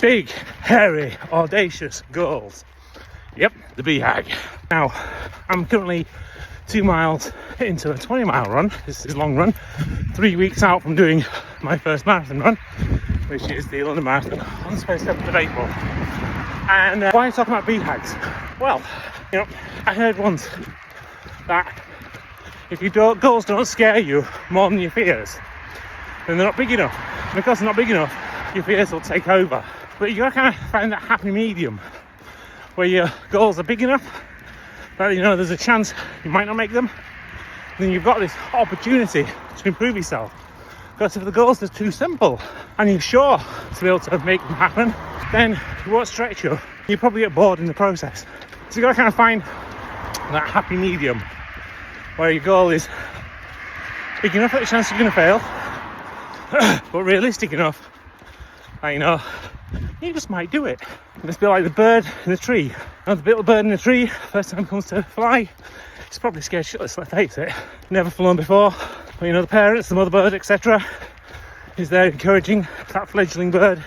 Big, hairy, audacious goals. Yep, the BHAG. Now, I'm currently 2 miles into a 20-mile run. This is a long run. 3 weeks out from doing my first marathon run, which is the London Marathon on the 27th of April. And why are you talking about BHAGs? Well, you know, I heard once that if your goals don't scare you more than your fears, then they're not big enough. And because they're not big enough, your fears will take over. But you gotta kind of find that happy medium where your goals are big enough that you know there's a chance you might not make them. Then you've got this opportunity to improve yourself. Because if the goals are too simple and you're sure to be able to make them happen, then it won't stretch you. You probably get bored in the process. So you gotta kind of find that happy medium where your goal is big enough that the chance you're gonna fail, but realistic enough that you know you just might do it. It's a bit like the bird in the tree. Now the little bird in the tree, first time it comes to fly, it's probably scared shitless, let's face it. Never flown before, but you know the parents, the mother bird, etc. is there encouraging that fledgling bird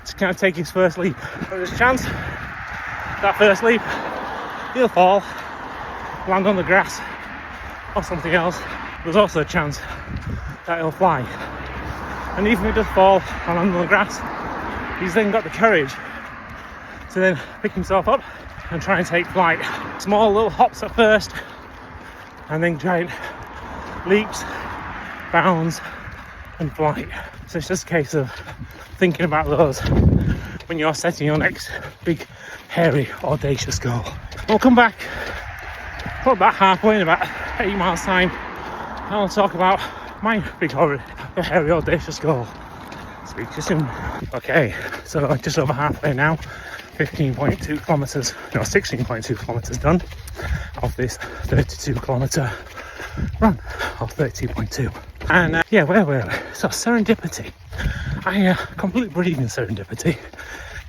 to kind of take his first leap. But there's a chance that first leap he'll fall, land on the grass or something else. There's also a chance that he'll fly. And even if he does fall and land on the grass, he's then got the courage to then pick himself up and try and take flight. Small little hops at first, and then giant leaps, bounds, and flight. So it's just a case of thinking about those when you're setting your next big, hairy, audacious goal. We'll come back probably about halfway in about 8 miles time, and I'll talk about my big, hairy, audacious goal. Speak to you soon. Okay, so just over halfway now, 15.2 kilometres, no, 16.2 kilometres done of this 32 kilometre run of 32.2. And yeah, where were we? So serendipity. I completely believe in serendipity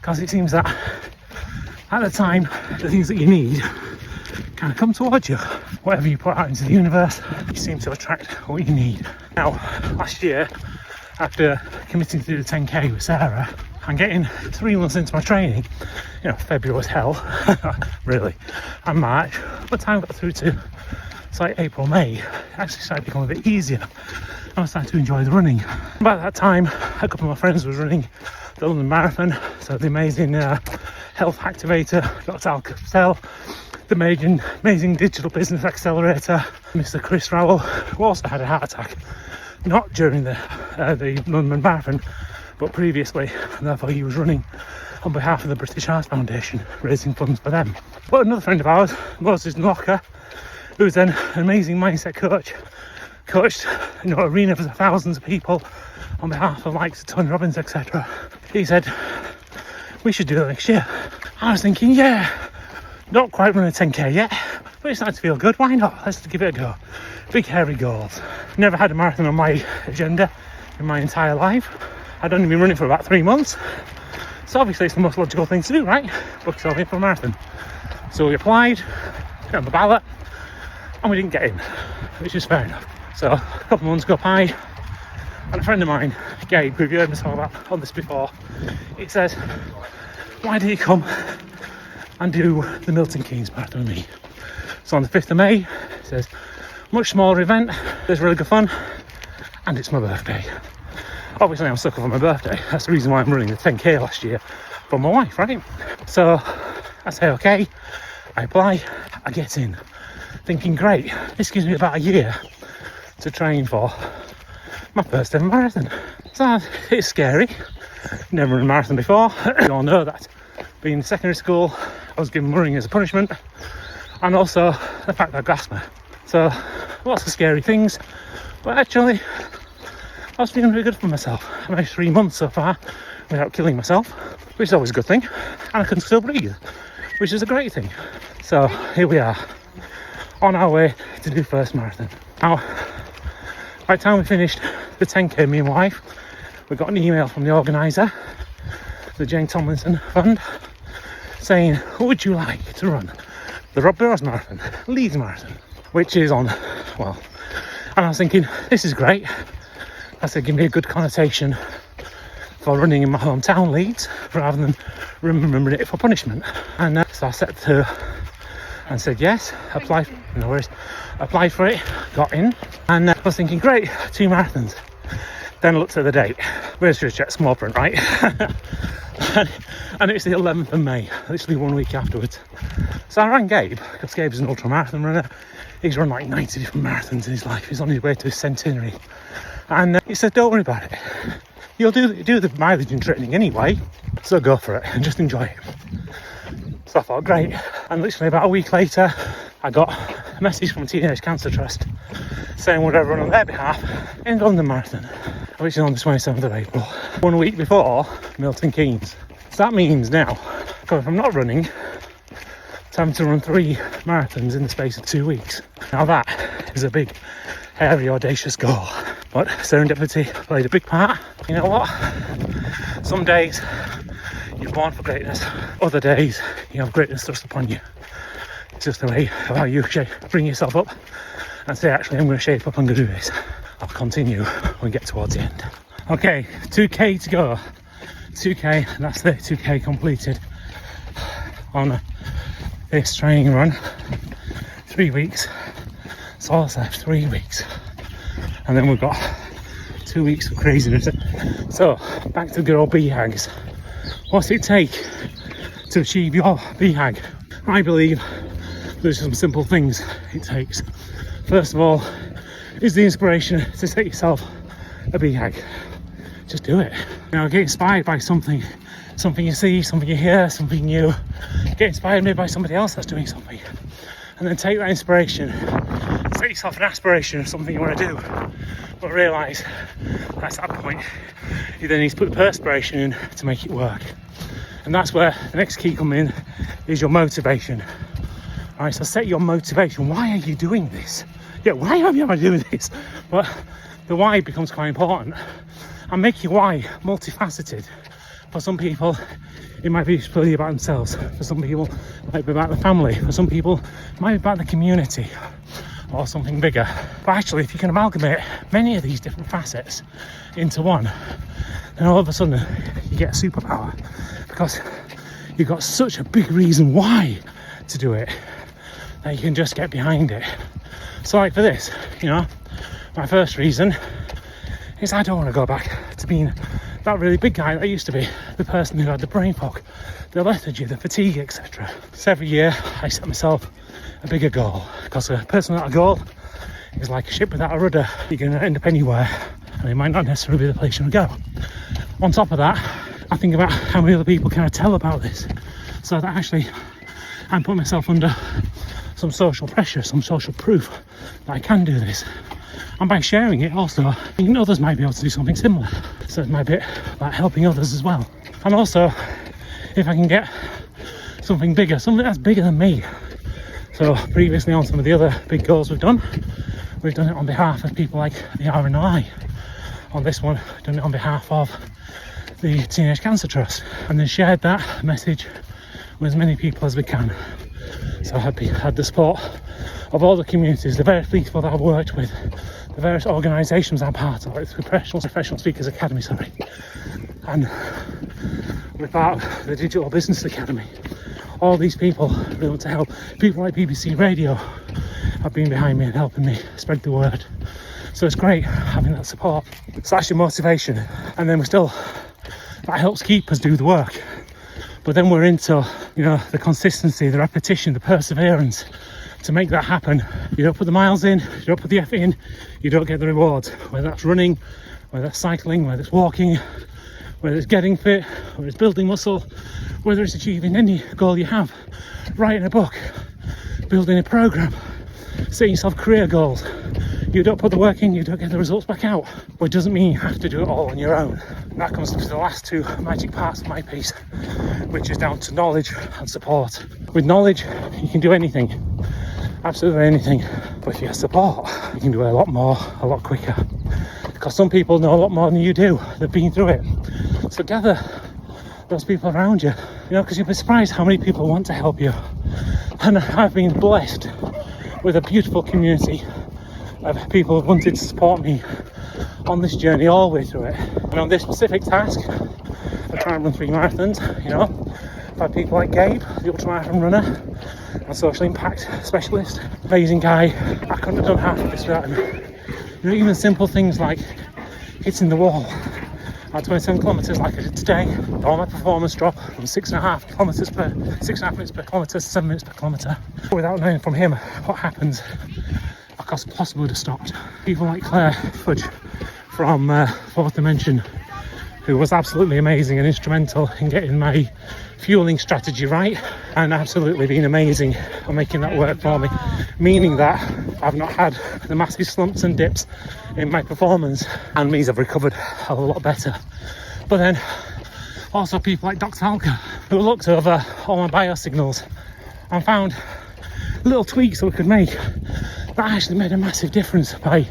because it seems that at the time, the things that you need kind of come towards you. Whatever you put out into the universe, you seem to attract what you need. Now, last year, after committing to do the 10k with Sarah and getting 3 months into my training, you know, February was hell, really, and March, by the time I got through to, it's like April, May, it actually started to become a bit easier. I started to enjoy the running. About that time, a couple of my friends was running the London Marathon, so the amazing health activator, Dr. Al Cappell, the amazing digital business accelerator, Mr. Chris Rowell, who also had a heart attack. Not during the London Marathon, but previously, and therefore he was running on behalf of the British Heart Foundation, raising funds for them. But another friend of ours, Moses Locker, who's an amazing mindset coach, coached, you know, arenas of thousands of people on behalf of likes of Tony Robbins, etc. He said, we should do that next year. I was thinking, yeah, not quite run a 10k yet, but it's starting to feel good, why not? Let's give it a go. Big hairy goals. Never had a marathon on my agenda in my entire life. I'd only been running for about 3 months. So obviously it's the most logical thing to do, right? Book yourself in for a marathon. So we applied, got on the ballot, and we didn't get in, which is fair enough. So a couple of months go by, and a friend of mine, Gabe, who you've heard me talk about on this before, he says, why don't you come and do the Milton Keynes Marathon with me? So on the 5th of May, he says, much smaller event, there's really good fun, and it's my birthday. Obviously I'm stuck on my birthday, that's the reason why I'm running the 10k last year for my wife, right? So I say okay, I apply, I get in, thinking great, this gives me about a year to train for my first ever marathon. So it's scary, never run a marathon before. You all know that being in secondary school I was given running as a punishment, and also the fact that I've asthma. So lots of scary things, but actually I was feeling really good for myself. I made 3 months so far without killing myself, which is always a good thing, and I can still breathe, which is a great thing. So here we are, on our way to do first marathon. Now, by the time we finished the 10k, me and my wife, we got an email from the organiser, the Jane Tomlinson Fund, saying, would you like to run the Rob Burrows Marathon, Leeds Marathon, which is on, well, and I was thinking, this is great. I said, give me a good connotation for running in my hometown, Leeds, rather than remembering it for punishment. And so I said to her and said yes, applied for it, got in, and I was thinking, great, 2 marathons. Then I looked at the date. Where's your check small print, right? and it's the 11th of May, literally 1 week afterwards. So I rang Gabe, because Gabe's an ultra marathon runner. He's run like 90 different marathons in his life. He's on his way to his centenary. And he said, don't worry about it. You'll do the mileage and training anyway, so go for it and just enjoy it. So I thought, great. And literally about a week later, I got a message from Teenage Cancer Trust saying would I run on their behalf in London Marathon, which is on the 27th of April, 1 week before Milton Keynes. So that means now, going from not running to having to run 3 marathons in the space of 2 weeks. Now that is a big, hairy, audacious goal. But serendipity played a big part. You know what? Some days you're born for greatness. Other days you have greatness thrust upon you. It's just the way of how you bring yourself up and say, actually, I'm going to shape up, I'm going to do this. I'll continue when we get towards the end. Okay, 2k to go. 2k, that's the 2k completed on this training run. 3 weeks. So all left 3 weeks. And then we've got 2 weeks of craziness. So, back to the good old BHAGs. What's it take to achieve your BHAG? I believe there's some simple things it takes. First of all, is the inspiration to set yourself a BHAG. Just do it. You know, get inspired by something you see, something you hear, something new. Get inspired maybe by somebody else that's doing something. And then take that inspiration, set yourself an aspiration of something you want to do, but realise that's at that point you then need to put the perspiration in to make it work. And that's where the next key comes in, is your motivation. Alright, so set your motivation. Why are you doing this? Yeah, why am I doing this? But the why becomes quite important. And make your why multifaceted. For some people, it might be purely about themselves. For some people, it might be about the family. For some people, it might be about the community or something bigger. But actually, if you can amalgamate many of these different facets into one, then all of a sudden you get a superpower, because you've got such a big reason why to do it that you can just get behind it. So like for this, you know, my first reason is I don't want to go back to being that really big guy that I used to be, the person who had the brain fog, the lethargy, the fatigue, etc. So every year I set myself a bigger goal, because a person without a goal is like a ship without a rudder. You're going to end up anywhere, and it might not necessarily be the place you want to go. On top of that, I think about how many other people can I tell about this, so that actually I'm putting myself under some social pressure, some social proof that I can do this. And by sharing it also, I think others might be able to do something similar. So it's my bit about helping others as well. And also, if I can get something bigger, something that's bigger than me. So previously on some of the other big goals we've done it on behalf of people like the RNLI. On this one, we've done it on behalf of the Teenage Cancer Trust. And then shared that message with as many people as we can. So I had the support of all the communities, the various people that I've worked with, the various organisations I'm part of, it's the Professional Speakers Academy, and we're part of the Digital Business Academy. All these people really want to help. People like BBC Radio have been behind me and helping me spread the word. So it's great having that support. So that's your motivation. And then that helps keep us do the work. But then we're into, you know, the consistency, the repetition, the perseverance to make that happen. You don't put the miles in, you don't put the effort in, you don't get the rewards. Whether that's running, whether it's cycling, whether it's walking, whether it's getting fit, whether it's building muscle, whether it's achieving any goal you have, writing a book, building a program, setting yourself career goals. You don't put the work in, you don't get the results back out. But it doesn't mean you have to do it all on your own. And that comes to the last two magic parts of my piece, which is down to knowledge and support. With knowledge, you can do anything, absolutely anything. But if you have support, you can do a lot more, a lot quicker. Because some people know a lot more than you do. They've been through it. So gather those people around you, because you'll be surprised how many people want to help you. And I've been blessed with a beautiful community of people who wanted to support me on this journey all the way through it. And on this specific task, I try and run 3 marathons, you know, by people like Gabe, the ultramarathon runner and social impact specialist. Amazing guy. I couldn't have done half of this without him. You know, even simple things like hitting the wall at 27 kilometres like I did today. All my performance drop from 6.5 minutes per kilometre to 7 minutes per kilometre. Without knowing from him what happens, I could possibly would have stopped. People like Claire Fudge from Fourth Dimension, who was absolutely amazing and instrumental in getting my fueling strategy right, and absolutely been amazing for making that work for me, meaning that I've not had the massive slumps and dips in my performance, and means I've recovered a lot better. But then also people like Dr. Alka, who looked over all my biosignals and found little tweaks that we could make that actually made a massive difference by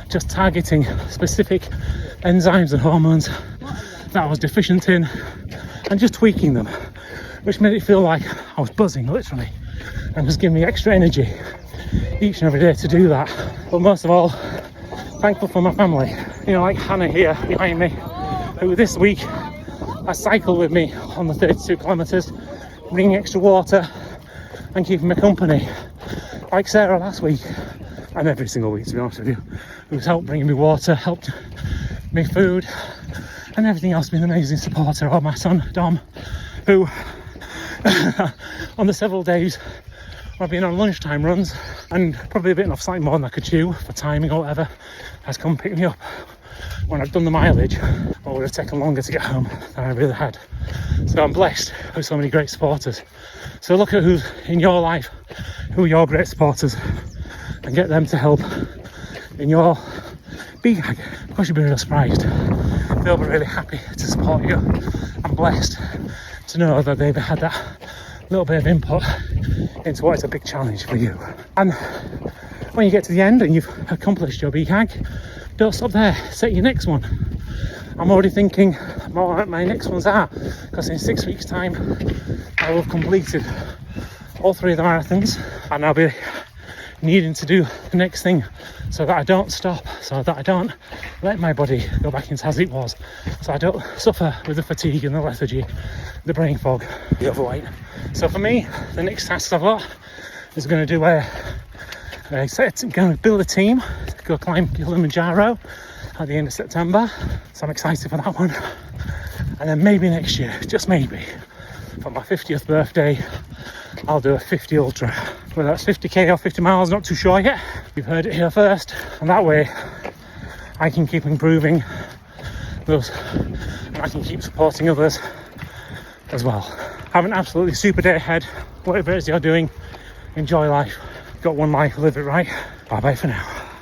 just targeting specific enzymes and hormones that I was deficient in and just tweaking them, which made it feel like I was buzzing literally, and was giving me extra energy each and every day to do that. But most of all, thankful for my family, you know, like Hannah here behind me, who this week has cycled with me on the 32 kilometres, bringing extra water and keeping me company, like Sarah last week and every single week, to be honest with you, who's helped bringing me water, helped me food and everything else, been an amazing supporter. Or my son Dom, who on the several days I've been on lunchtime runs and probably bitten off slightly more than I could chew for timing or whatever, has come pick me up when I've done the mileage, or would have taken longer to get home than I really had. So I'm blessed with so many great supporters. So look at who's in your life, who are your great supporters, and get them to help in your BHAG. Of course, you'll be really surprised. They'll be really happy to support you. I'm blessed to know that they've had that little bit of input into what is a big challenge for you. And when you get to the end and you've accomplished your BHAG, don't stop there, set your next one. I'm already thinking what my next ones are, because in 6 weeks time I will have completed all 3 of the marathons, and I'll be needing to do the next thing so that I don't stop, so that I don't let my body go back into as it was, so I don't suffer with the fatigue and the lethargy, the brain fog, the overweight. So for me, the next task I've got is going to do I'm going to build a team to go climb Kilimanjaro at the end of September, so I'm excited for that one. And then maybe next year, just maybe, for my 50th birthday, I'll do a 50 ultra. Whether that's 50k or 50 miles, not too sure yet. You've heard it here first, and that way I can keep improving those, and I can keep supporting others as well. Have an absolutely super day ahead. Whatever it is you're doing, enjoy life. Got one life, live it right. Bye bye for now.